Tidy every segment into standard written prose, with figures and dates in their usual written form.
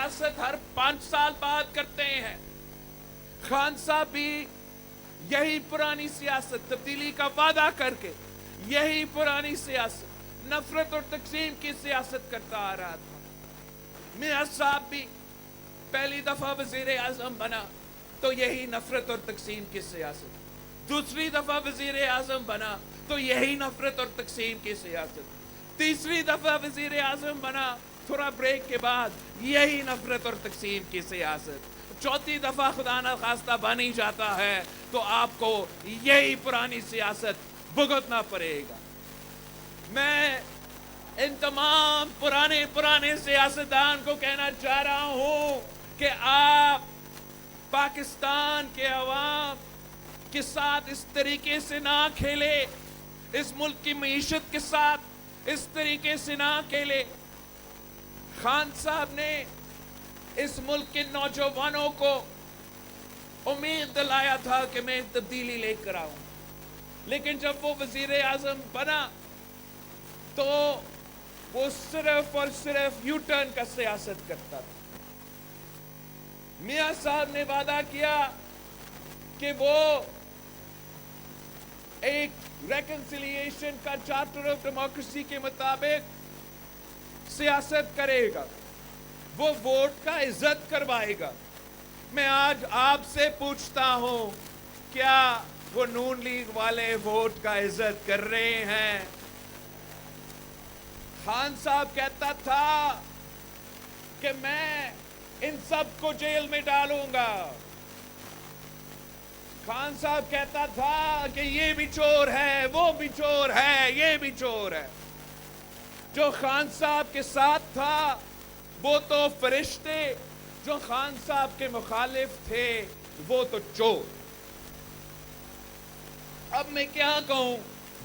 سیاست ہر 5 سال بعد کرتے ہیں. خان صاحب بھی یہی پرانی سیاست، تبدیلی کا وعدہ کر کے یہی پرانی سیاست، نفرت اور تقسیم کی سیاست کرتا آ رہا تھا. میاں صاحب بھی پہلی دفعہ وزیر اعظم بنا تو یہی نفرت اور تقسیم کی سیاست، دوسری دفعہ وزیر اعظم بنا تو یہی نفرت اور تقسیم کی سیاست، تیسری دفعہ وزیر اعظم بنا تھوڑا بریک کے بعد یہی نفرت اور تقسیم کی سیاست، چوتھی دفعہ خدا نہ خواستہ بن ہی جاتا ہے تو آپ کو یہی پرانی سیاست بھگتنا پڑے گا. میں ان تمام پرانے سیاستدان کو کہنا چاہ رہا ہوں کہ آپ پاکستان کے عوام کے ساتھ اس طریقے سے نہ کھیلے، اس ملک کی معیشت کے ساتھ اس طریقے سے نہ کھیلے. خان صاحب نے اس ملک کے نوجوانوں کو امید دلایا تھا کہ میں تبدیلی لے کر آؤں، لیکن جب وہ وزیر اعظم بنا تو وہ صرف اور صرف یو ٹرن کا سیاست کرتا تھا. میاں صاحب نے وعدہ کیا کہ وہ ایک ریکنسیلیشن کا چارٹر آف ڈیموکریسی کے مطابق سیاست کرے گا، وہ ووٹ کا عزت کروائے گا. میں آج آپ سے پوچھتا ہوں، کیا وہ نون لیگ والے ووٹ کا عزت کر رہے ہیں؟ خان صاحب کہتا تھا کہ میں ان سب کو جیل میں ڈالوں گا. خان صاحب کہتا تھا کہ یہ بھی چور ہے، وہ بھی چور ہے، یہ بھی چور ہے. جو خان صاحب کے ساتھ تھا وہ تو فرشتے، جو خان صاحب کے مخالف تھے وہ تو چور. اب میں کیا کہوں؟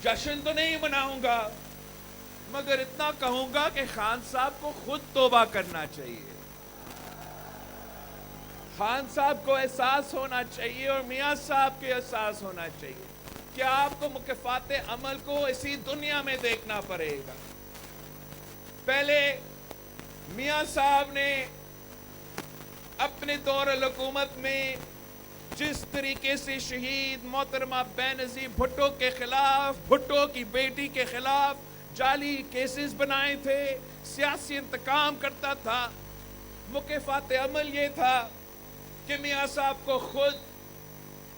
جشن تو نہیں مناؤں گا، مگر اتنا کہوں گا کہ خان صاحب کو خود توبہ کرنا چاہیے. خان صاحب کو احساس ہونا چاہیے اور میاں صاحب کے احساس ہونا چاہیے کہ آپ کو مکافات عمل کو اسی دنیا میں دیکھنا پڑے گا. پہلے میاں صاحب نے اپنے دور الحکومت میں جس طریقے سے شہید محترمہ بینظیر بھٹو کے خلاف، بھٹو کی بیٹی کے خلاف جعلی کیسز بنائے تھے، سیاسی انتقام کرتا تھا. مکافات عمل یہ تھا کہ میاں صاحب کو خود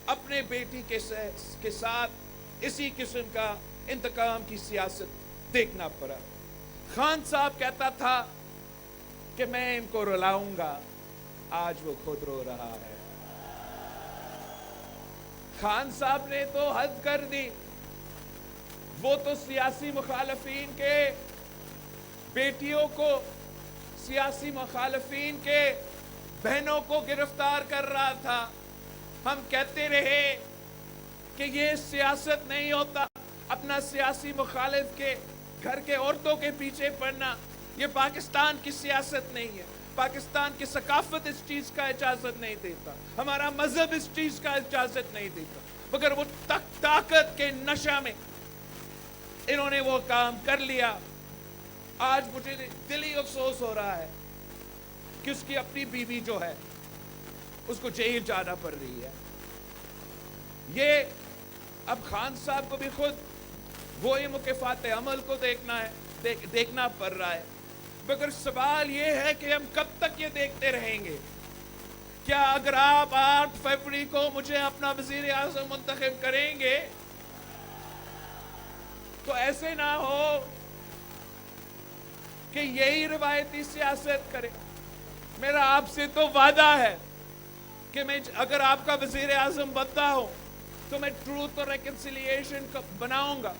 اپنے بیٹی کے ساتھ اسی قسم کا انتقام کی سیاست دیکھنا پڑا. خان صاحب کہتا تھا کہ میں ان کو رلاؤں گا، آج وہ خود رو رہا ہے. خان صاحب نے تو حد کر دی، وہ تو سیاسی مخالفین کے بیٹیوں کو، سیاسی مخالفین کے بہنوں کو گرفتار کر رہا تھا. ہم کہتے رہے کہ یہ سیاست نہیں ہوتا، اپنا سیاسی مخالف کے گھر کے عورتوں کے پیچھے پڑنا، یہ پاکستان کی سیاست نہیں ہے. پاکستان کی ثقافت اس چیز کا اجازت نہیں دیتا، ہمارا مذہب اس چیز کا اجازت نہیں دیتا، مگر وہ طاقت کے نشہ میں انہوں نے وہ کام کر لیا. آج مجھے دلی افسوس ہو رہا ہے کہ اس کی اپنی بیوی جو ہے اس کو جیل جانا پڑ رہی ہے. یہ اب خان صاحب کو بھی خود وہی مکافات عمل کو دیکھنا پڑ رہا ہے. مگر سوال یہ ہے کہ ہم کب تک یہ دیکھتے رہیں گے؟ کیا اگر آپ 8 فروری کو مجھے اپنا وزیر اعظم منتخب کریں گے تو ایسے نہ ہو کہ یہی روایتی سیاست کرے. میرا آپ سے تو وعدہ ہے کہ میں اگر آپ کا وزیر اعظم بنتا ہوں تو میں ٹروتھ اور ریکنسیلیشن بناؤں گا،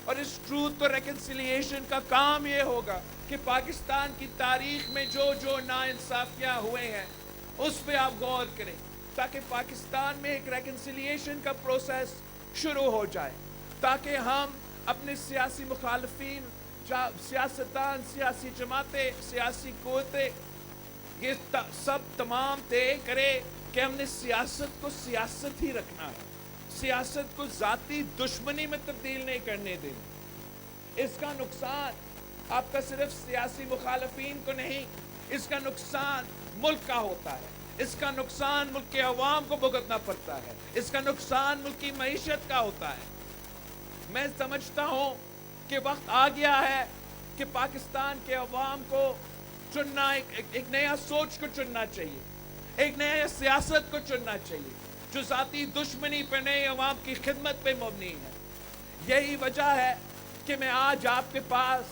اور اس ٹروتھ اور ریکنسیلیشن کا کام یہ ہوگا کہ پاکستان کی تاریخ میں جو ناانصافیاں ہوئے ہیں اس پہ آپ غور کریں، تاکہ پاکستان میں ایک ریکنسیلیشن کا پروسیس شروع ہو جائے، تاکہ ہم اپنے سیاسی مخالفین، سیاستدان، سیاسی جماعتیں، سیاسی قوتیں، یہ سب تمام طے کرے کہ ہم نے سیاست کو سیاست ہی رکھنا ہے، سیاست کو ذاتی دشمنی میں تبدیل نہیں کرنے دینا. اس کا نقصان آپ کا صرف سیاسی مخالفین کو نہیں، اس کا نقصان मुल्क का होता है, इसका नुकसान मुल्क के अवाम को भुगतना पड़ता है, इसका नुकसान मुल्क की मईशत का होता है। मैं समझता हूं कि वक्त आ गया है कि पाकिस्तान के अवाम को चुनना, एक नया सोच को चुनना चाहिए, एक नया सियासत को चुनना चाहिए जो ज़ाती दुश्मनी पर नहीं, अवाम की खिदमत पे मबनी है। यही वजह है कि मैं आज आपके पास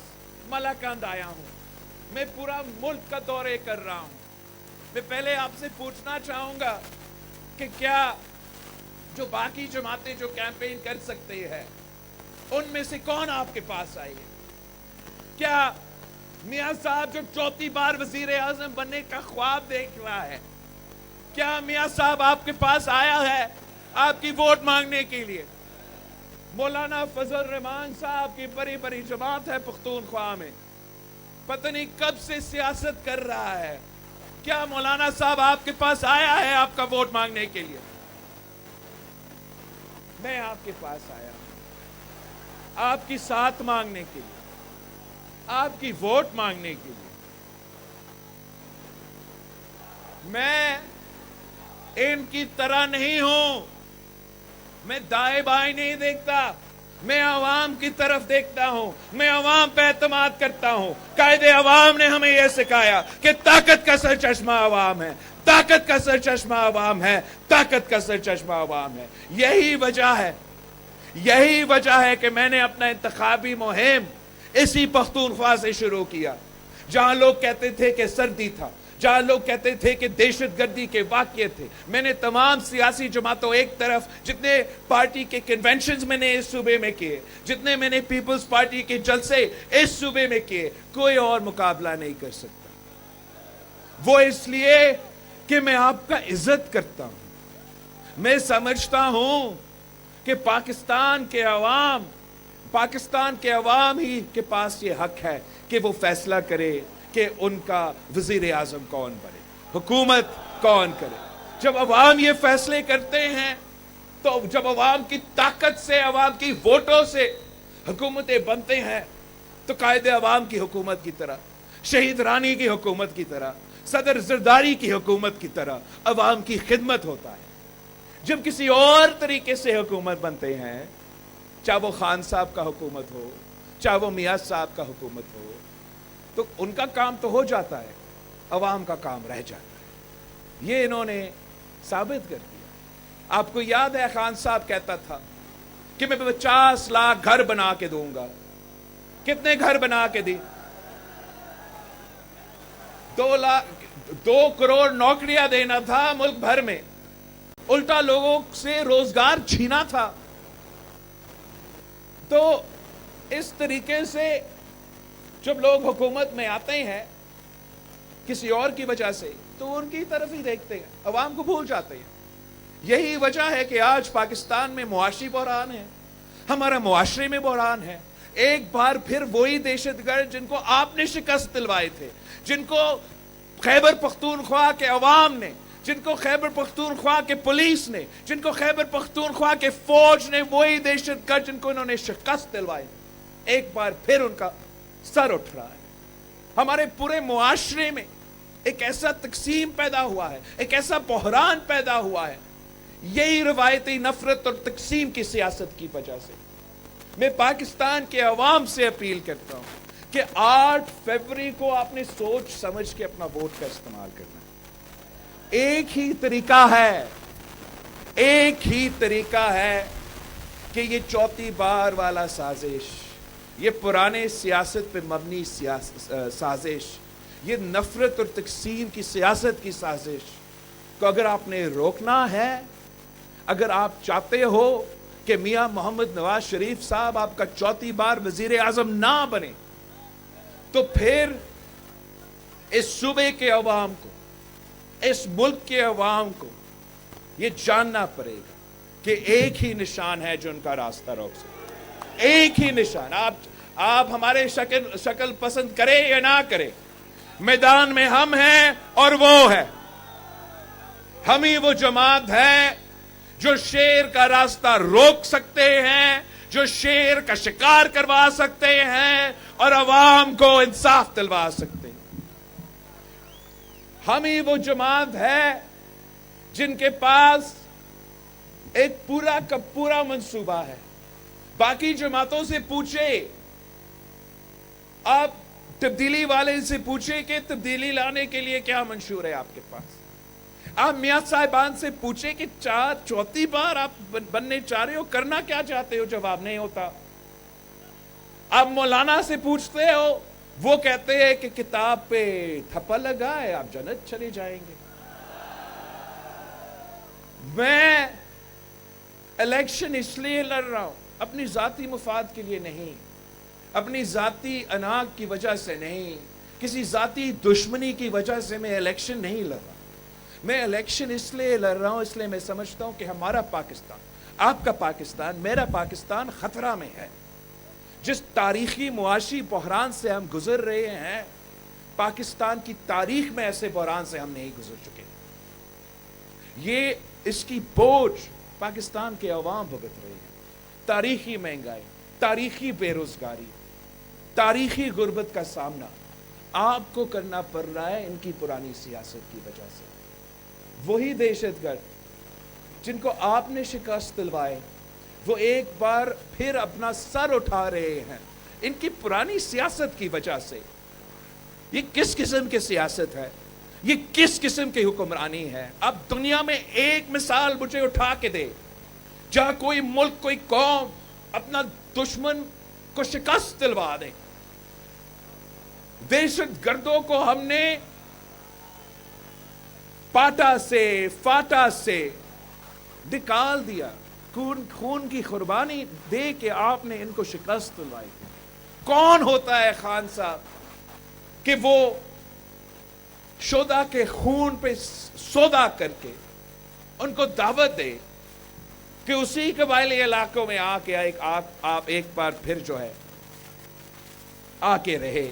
मलाकंद आया हूं। मैं पूरा मुल्क का दौरे कर रहा हूं। मैं पहले आपसे पूछना चाहूंगा कि क्या जो बाकी जमातें जो कैंपेन कर सकते हैं उनमें से कौन आपके पास आई है? क्या मियां साहब जो चौथी बार वजीर आजम बनने का ख्वाब देख रहा है, क्या मियां साहब आपके पास आया है आपकी वोट मांगने के लिए? मौलाना फजल रहमान साहब की बड़ी बड़ी जमात है पख्तूनख्वा में, पता नहीं कब से सियासत कर रहा है। क्या मौलाना साहब आपके पास आया है आपका वोट मांगने के लिए? मैं आपके पास आया हूं आपकी साथ मांगने के लिए, आपकी वोट मांगने के लिए। मैं इनकी तरह नहीं हूं, मैं दाएं बाएं नहीं देखता, मैं अवाम की तरफ देखता हूं, मैं अवाम पे एतमाद करता हूं। कायदे अवाम ने हमें यह सिखाया कि ताकत का सरचश्मा अवाम है, ताकत का सरचश्मा अवाम है, ताकत का सरचश्मा अवाम है। यही वजह है कि मैंने अपना इंतखाबी मुहिम इसी पख्तूनख्वा से शुरू किया, जहां लोग कहते थे कि सर्दी था, जहां लोग कहते थे कि दहशतगर्दी के वाक़ये थे। मैंने तमाम सियासी जमातों, एक तरफ जितने पार्टी के कन्वेंशंस मैंने इस सूबे में किए, जितने मैंने पीपल्स पार्टी के जलसे इस सूबे में किए, कोई और मुकाबला नहीं कर सकता। वो इसलिए कि मैं आपका इज्जत करता हूं। मैं समझता हूं कि पाकिस्तान के अवाम ही के पास ये हक है कि वो फैसला करे कि उनका वजीर आजम कौन बने, हुकूमत कौन करे। जब अवाम ये फैसले करते हैं, तो जब अवाम की ताकत से, अवाम की वोटों से हुकूमतें बनते हैं, तो कायदे अवाम की हुकूमत की तरह, शहीद रानी की हुकूमत की तरह, सदर जरदारी की हुकूमत की तरह अवाम की खिदमत होता है। जब किसी और तरीके से हुकूमत बनते हैं, चाहे वो खान साहब का हुकूमत हो, चाहे वो मियां साहब का हुकूमत हो, तो उनका काम तो हो जाता है, अवाम का काम रह जाता है। ये इन्होंने साबित कर दिया। आपको याद है खान साहब कहता था कि मैं 50 लाख घर बना के दूंगा। कितने घर बना के दी? 2 करोड़ नौकरियां देना था मुल्क भर में, उल्टा लोगों से रोजगार छीना था। तो इस तरीके से जब लोग हुकूमत में आते हैं किसी और की वजह से, तो उनकी तरफ ही देखते हैं, अवाम को भूल जाते हैं। यही वजह है कि आज पाकिस्तान में मुआशी बहरान है, हमारा मुआशरे में बहरान है। एक बार फिर वही दहशतगर्द जिनको आपने शिकस्त दिलवाए थे, जिनको खैबर पख्तूनख्वा के अवाम ने, जिनको खैबर पख्तूनख्वा के पुलिस ने, जिनको खैबर पख्तूनख्वा के फौज ने, वही दहशतगर्द जिनको इन्होंने शिकस्त दिलवाई, एक बार फिर उनका सर उठ रहा है। हमारे पूरे मुआशरे में एक ऐसा तकसीम पैदा हुआ है, एक ऐसा बहरान पैदा हुआ है, यही रवायती नफरत और तकसीम की सियासत की वजह से। मैं पाकिस्तान के अवाम से अपील करता हूं कि 8 फरवरी को आपने सोच समझ के अपना वोट का इस्तेमाल करना। एक ही तरीका है कि ये चौथी बार वाला साजिश, ये पुराने सियासत पे मबनी साजिश, ये नफरत और तकसीम की सियासत की साजिश को अगर आपने रोकना है, अगर आप चाहते हो कि मियां मोहम्मद नवाज शरीफ साहब आपका चौथी बार वजीर आजम ना बने, तो फिर इस सूबे के अवाम को, इस मुल्क के अवाम को ये जानना पड़ेगा कि एक ही निशान है जो उनका रास्ता रोक सकता है। एक ही निशान। आप हमारे शक्ल पसंद करें या ना करें, मैदान में हम हैं और वो है। हम ही वो जमात है जो शेर का रास्ता रोक सकते हैं, जो शेर का शिकार करवा सकते हैं और अवाम को इंसाफ दिलवा सकते हैं। हम ही वो जमात है जिनके पास एक पूरा का पूरा मंसूबा है। बाकी जमातों से पूछे, आप तब्दीली वाले से पूछे कि तब्दीली लाने के लिए क्या मंशूर है आपके पास। आप मियां साहिबान से पूछे कि चौथी बार आप बनने चाह रहे हो, करना क्या चाहते हो, जवाब नहीं होता। आप मौलाना से पूछते हो, वो कहते हैं कि किताब पे थप्पा लगा है, आप जन्नत चले जाएंगे। मैं इलेक्शन इसलिए लड़ रहा हूं, अपनी जाती मुफाद के लिए नहीं, अपनी जाती अनाग की वजह से नहीं, किसी जाती दुश्मनी की वजह से मैं इलेक्शन नहीं लड़ रहा। मैं इलेक्शन इसलिए लड़ रहा हूं, इसलिए मैं समझता हूं कि हमारा पाकिस्तान, आपका पाकिस्तान, मेरा पाकिस्तान खतरा में है। जिस तारीखी मुआशी बहरान से हम गुजर रहे हैं, पाकिस्तान की तारीख में ऐसे बहरान से हम नहीं गुजर चुके। ये इसकी बोझ पाकिस्तान के अवाम भुगत रहे हैं। तारीखी महंगाई, तारीखी बेरोजगारी, तारीखी गुर्बत का सामना आपको करना पड़ रहा है इनकी पुरानी सियासत की वजह से। वही दहशतगर्द जिनको आपने शिकस्त दिलवाए, वो एक बार फिर अपना सर उठा रहे हैं इनकी पुरानी सियासत की वजह से। ये किस किस्म की सियासत है, ये किस किस्म की हुक्मरानी है। अब दुनिया में एक मिसाल मुझे उठा के दे जहां कोई मुल्क, कोई कौम अपना दुश्मन को शिकस्त दिलवा दे। दहशतगर्दों को हमने पाटा से, फाटा से निकाल दिया, खून की कुर्बानी दे के आपने इनको शिकस्त दिलवाई। कौन होता है खान साहब कि वो शोदा के खून पे सौदा करके उनको दावत दे कि उसी कबायली इलाकों में आके आप एक बार फिर जो है आके रहे।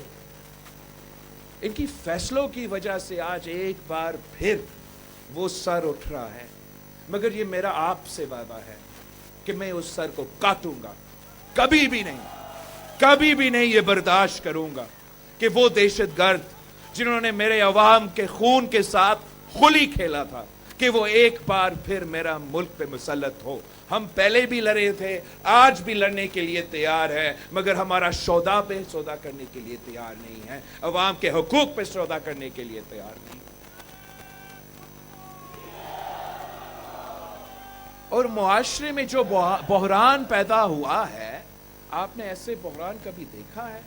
इनकी फैसलों की वजह से आज एक बार फिर वो सर उठ रहा है। मगर ये मेरा आपसे वादा है कि मैं उस सर को काटूंगा, कभी भी नहीं ये बर्दाश्त करूंगा कि वो दहशतगर्द जिन्होंने मेरे अवाम के खून के साथ होली खेला था, कि वो एक बार फिर मेरा मुल्क पे मुसल्लत हो। हम पहले भी लड़े थे, आज भी लड़ने के लिए तैयार है, मगर हमारा सौदा पे सौदा करने के लिए तैयार नहीं है, अवाम के हुकूक पे सौदा करने के लिए तैयार नहीं। और मुआशरे में जो बहरान पैदा हुआ है, आपने ऐसे बहरान कभी देखा है?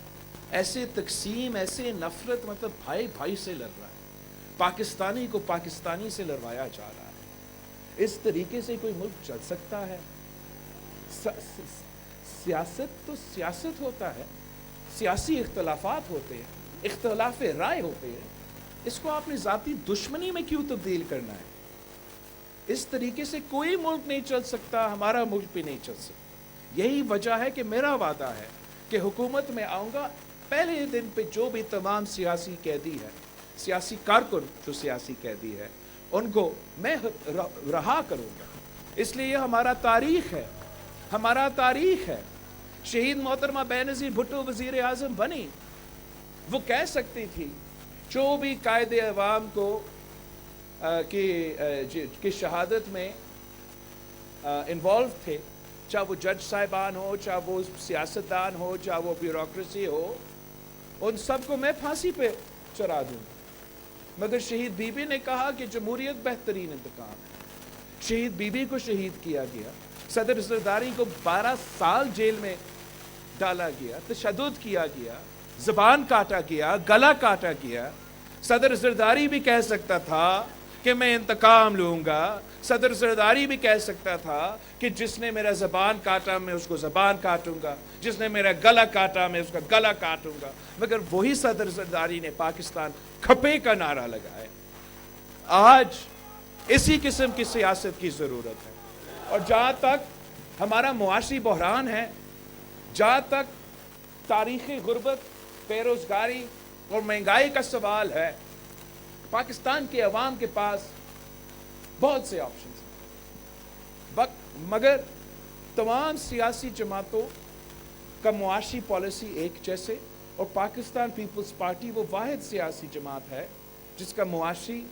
ऐसे तकसीम, ऐसे नफरत, मतलब भाई भाई से लड़ रहा है, पाकिस्तानी को पाकिस्तानी से लड़वाया जा रहा है। इस तरीके से कोई मुल्क चल सकता है? सियासत तो सियासत होता है, सियासी इख्तलाफात होते हैं, इख्तलाफ राय होते हैं, इसको आपने जाती दुश्मनी में क्यों तब्दील करना है? इस तरीके से कोई मुल्क नहीं चल सकता, हमारा मुल्क भी नहीं चल सकता। यही वजह है कि मेरा वादा है कि हुकूमत में आऊँगा, पहले दिन पे जो भी तमाम सियासी कैदी है, सियासी कारकुन जो सियासी कैदी है, उनको मैं रहा करूँगा। इसलिए ये हमारा तारीख है, हमारा तारीख है। शहीद मोहतरमा बेनज़ीर भुट्टो वज़ीर आज़म बनी, वो कह सकती थी जो भी कायदे अवाम को की शहादत में इन्वॉल्व थे, चाहे वो जज साहिबान हो, चाहे वो सियासतदान हो, चाहे वो ब्यूरोक्रेसी हो, उन सबको मैं फांसी पे चढ़ा दूँ। मगर शहीद बीबी ने कहा कि जमहूरियत बेहतरीन इंतकाम है। शहीद बीबी को शहीद किया गया, सदर जरदारी को 12 साल जेल में डाला गया, तशद्दुद किया गया, ज़बान काटा गया, गला काटा गया। सदर जरदारी भी कह सकता था कि मैं इंतकाम लूँगा, सदर जरदारी भी कह सकता था कि जिसने मेरा ज़बान काटा मैं उसको ज़बान काटूंगा, जिसने मेरा गला काटा मैं उसका गला काटूंगा। मगर वही सदर जरदारी ने पाकिस्तान खपे का नारा लगाया। आज इसी किस्म की सियासत की ज़रूरत है। और जहाँ तक हमारा मुआशी बहरान है, जहाँ तक तारीख़ी गुर्बत, बेरोज़गारी और महंगाई का सवाल है, पाकिस्तान के अवाम के पास बहुत से ऑप्शन हैं, मगर तमाम सियासी जमातों का मुआशी पॉलिसी एक जैसे, और पाकिस्तान पीपल्स पार्टी वो वाहिद सियासी जमात है جس کا معاشی